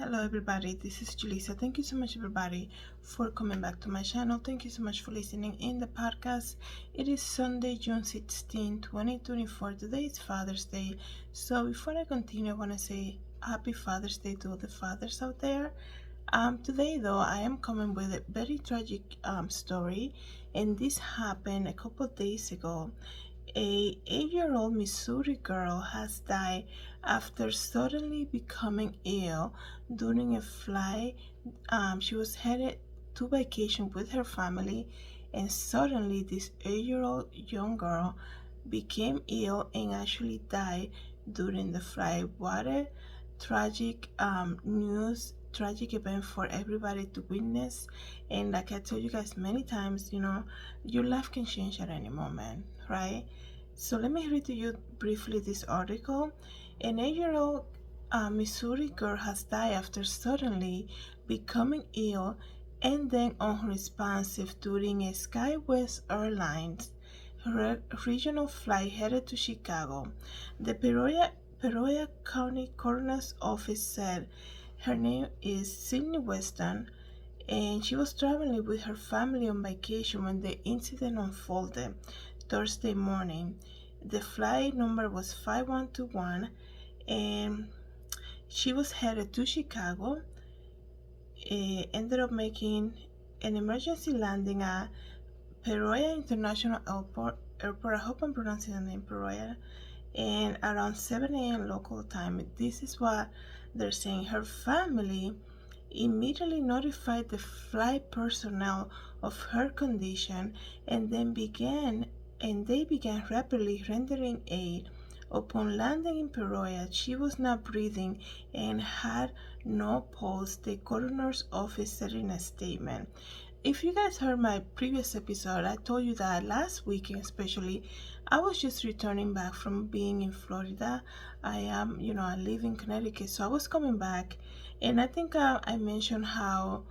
Hello everybody, this is Julissa. Thank you so much everybody for coming back to my channel. Thank you so much for listening in the podcast. It is Sunday, June 16, 2024. Today is Father's Day. So before I continue, I want to say happy Father's Day to all the fathers out there. Today though, I am coming with a very tragic story, and this happened a couple of days ago. A 8-year-old Missouri girl has died after suddenly becoming ill during a flight. She was headed to vacation with her family, and suddenly this 8-year-old young girl became ill and actually died during the flight. What a tragic tragic event for everybody to witness. And like I told you guys many times, your life can change at any moment, right? So let me read to you briefly this article. An 8-year-old Missouri girl has died after suddenly becoming ill and then unresponsive during a SkyWest Airlines regional flight headed to Chicago. The Peoria County Coroner's Office said her name is Sydney Weston, and she was traveling with her family on vacation when the incident unfolded Thursday morning. The flight number was 5121, and she was headed to Chicago. Ended up making an emergency landing at Peoria International Airport. I hope I'm pronouncing the name Peoria. And around 7 a.m. local time, this is what they're saying. Her family immediately notified the flight personnel of her condition, and they began rapidly rendering aid. Upon landing in Peoria, she was not breathing and had no pulse, the coroner's office said in a statement. If you guys heard my previous episode, I told you that last weekend, especially, I was just returning back from being in Florida. I live in Connecticut, so I was coming back, and I think I mentioned how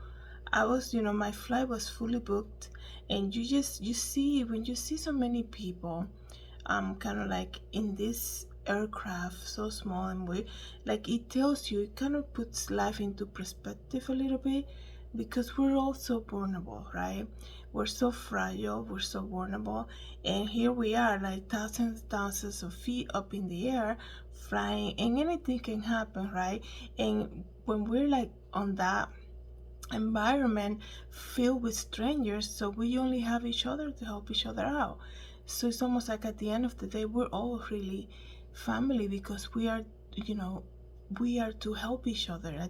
my flight was fully booked, and you see when you see so many people, kind of like in this aircraft so small, and like it tells you, it kind of puts life into perspective a little bit, because we're all so vulnerable, right? We're so fragile, we're so vulnerable, and here we are, like thousands of feet up in the air, flying, and anything can happen, right? And when we're like on that environment filled with strangers, so we only have each other to help each other out. So it's almost like at the end of the day, we're all really family, because we are to help each other.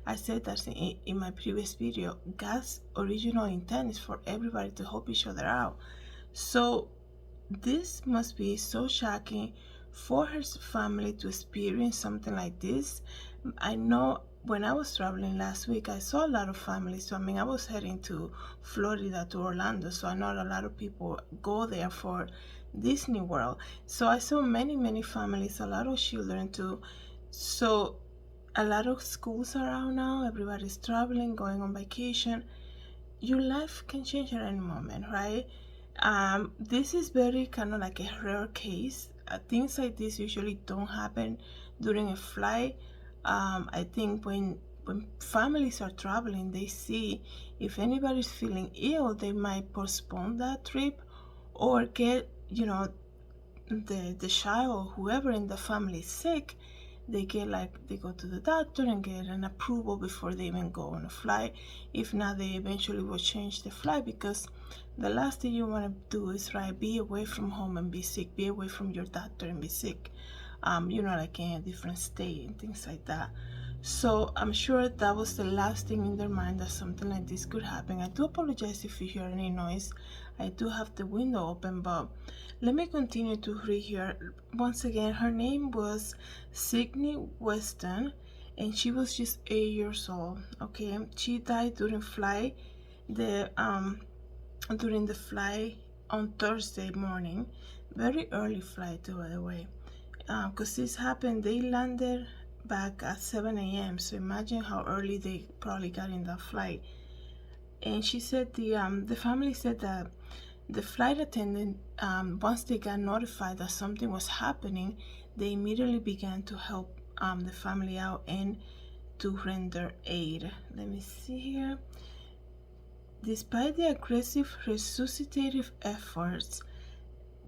I said that in my previous video. God's original intent is for everybody to help each other out. So this must be so shocking for her family to experience something like this. I know when I was traveling last week, I saw a lot of families. So, I was heading to Florida, to Orlando. So, I know a lot of people go there for Disney World. So, I saw many, many families, a lot of children too. So, a lot of schools are out now. Everybody's traveling, going on vacation. Your life can change at any moment, right? This is very kind of like a rare case. Things like this usually don't happen during a flight. I think when families are traveling, they see if anybody's feeling ill, they might postpone that trip, or get the child, whoever in the family is sick. They go to the doctor and get an approval before they even go on a flight. If not, they eventually will change the flight, because the last thing you want to do is be away from home and be sick, be away from your doctor and be sick, like in a different state and things like that. So I'm sure that was the last thing in their mind, that something like this could happen. I do apologize if you hear any noise. I do have the window open, but let me continue to read here. Once again, her name was Sydney Weston, and she was just 8 years old. Okay, she died during the flight on Thursday morning, very early flight too, by the way. Because this happened, they landed back at 7 a.m. So imagine how early they probably got in that flight. And she said the family said that the flight attendant, once they got notified that something was happening, they immediately began to help the family out and to render aid. Let me see here. Despite the aggressive resuscitative efforts,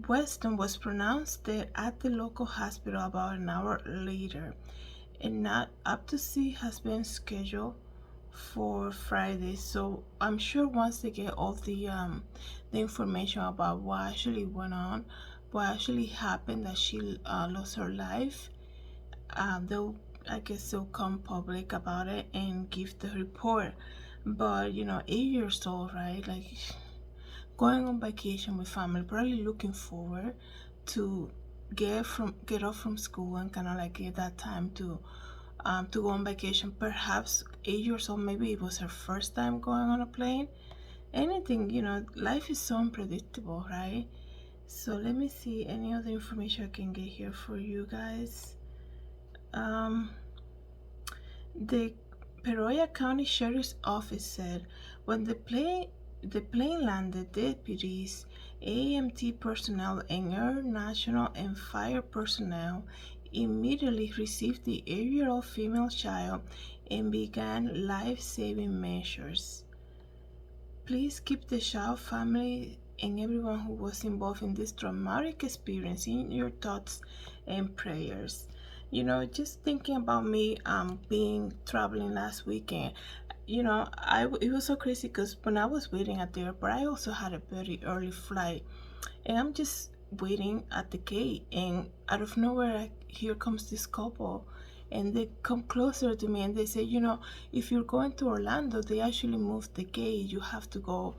Weston was pronounced dead at the local hospital about an hour later. And not autopsy has been scheduled for Friday. So I'm sure once they get all the information about what actually went on, what actually happened, that she lost her life, I guess they'll come public about it and give the report. But 8 years old, right? Like going on vacation with family, probably looking forward to get off from school and kind of like get that time to go on vacation. Perhaps 8 years old, maybe it was her first time going on a plane. Anything, life is so unpredictable, right? So let me see any other information I can get here for you guys. The Peoria County Sheriff's Office said when the plane landed, deputies, AMT personnel, and Air National and fire personnel immediately received the 8-year-old female child and began life-saving measures. Please keep the child, family, and everyone who was involved in this traumatic experience in your thoughts and prayers. Just thinking about me being traveling last weekend, it was so crazy because when I was waiting at the airport, I also had a very early flight, and I'm just waiting at the gate, and out of nowhere, here comes this couple, and they come closer to me, and they say, if you're going to Orlando, they actually moved the gate. You have to go,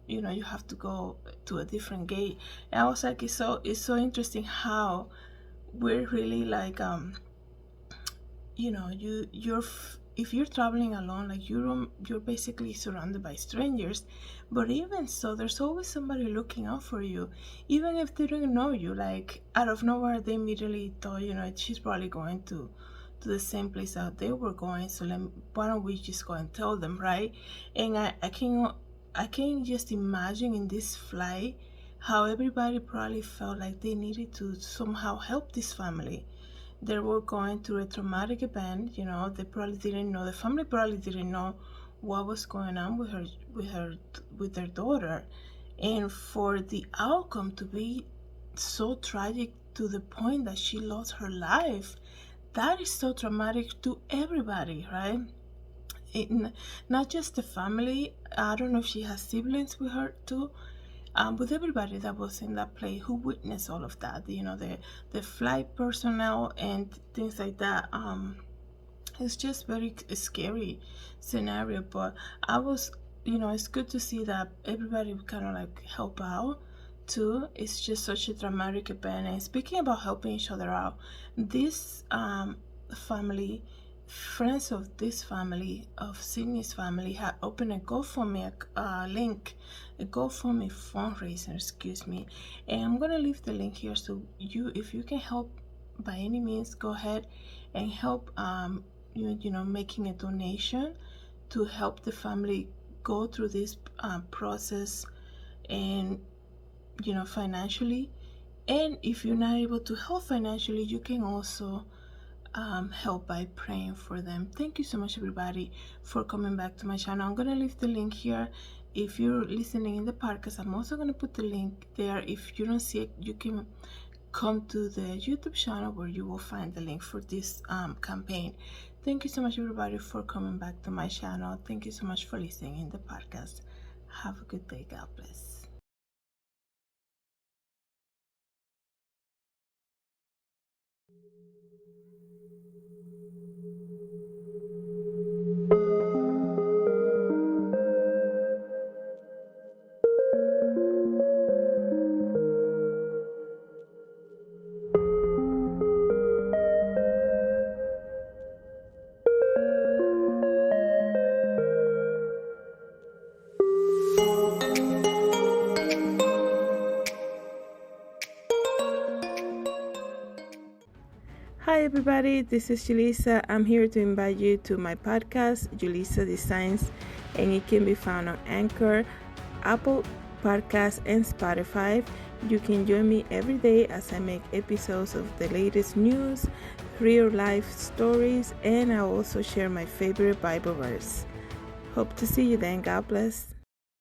you have to go to a different gate. And I was like, it's so interesting how we're really like if you're traveling alone, like you're basically surrounded by strangers, but even so there's always somebody looking out for you, even if they don't know you. Like out of nowhere, they immediately thought, she's probably going to the same place that they were going, so why don't we just go and tell them, right? And I can just imagine in this flight how everybody probably felt like they needed to somehow help this family. They were going through a traumatic event. They probably didn't know, the family probably didn't know what was going on with their daughter, and for the outcome to be so tragic to the point that she lost her life, that is so traumatic to everybody, right? Not just the family. I don't know if she has siblings with her too, with everybody that was in that plane who witnessed all of that, the flight personnel and things like that. It's just very scary scenario, but I was, it's good to see that everybody kind of like help out too. It's just such a dramatic event. And speaking about helping each other out, this family, friends of this family, of Sydney's family, had opened a GoFundMe link, a GoFundMe fundraiser, excuse me. And I'm gonna leave the link here, so if you can help by any means, go ahead and help. Making a donation to help the family go through this process, and financially. And if you're not able to help financially, you can also help by praying for them. Thank you so much, everybody, for coming back to my channel. I'm gonna leave the link here. If you're listening in the podcast, I'm also gonna put the link there. If you don't see it, you can come to the YouTube channel where you will find the link for this campaign. Thank you so much, everybody, for coming back to my channel. Thank you so much for listening in the podcast. Have a good day. God bless. Hi everybody, this is Julissa. I'm here to invite you to my podcast, Julissa Designs, and it can be found on Anchor, Apple Podcasts, and Spotify. You can join me every day as I make episodes of the latest news, real life stories, and I also share my favorite Bible verse. Hope to see you then. God bless.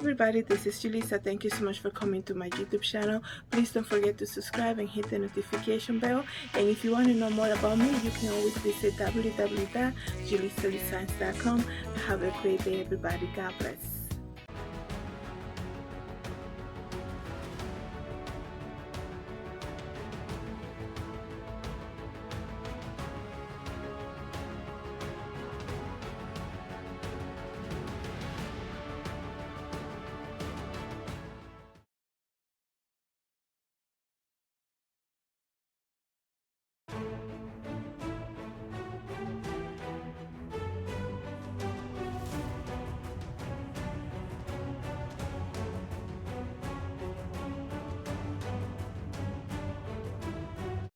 Everybody, this is Julissa. Thank you so much for coming to my YouTube channel. Please don't forget to subscribe and hit the notification bell. And if you want to know more about me, you can always visit www.julissadesigns.com. Have a great day, everybody. God bless.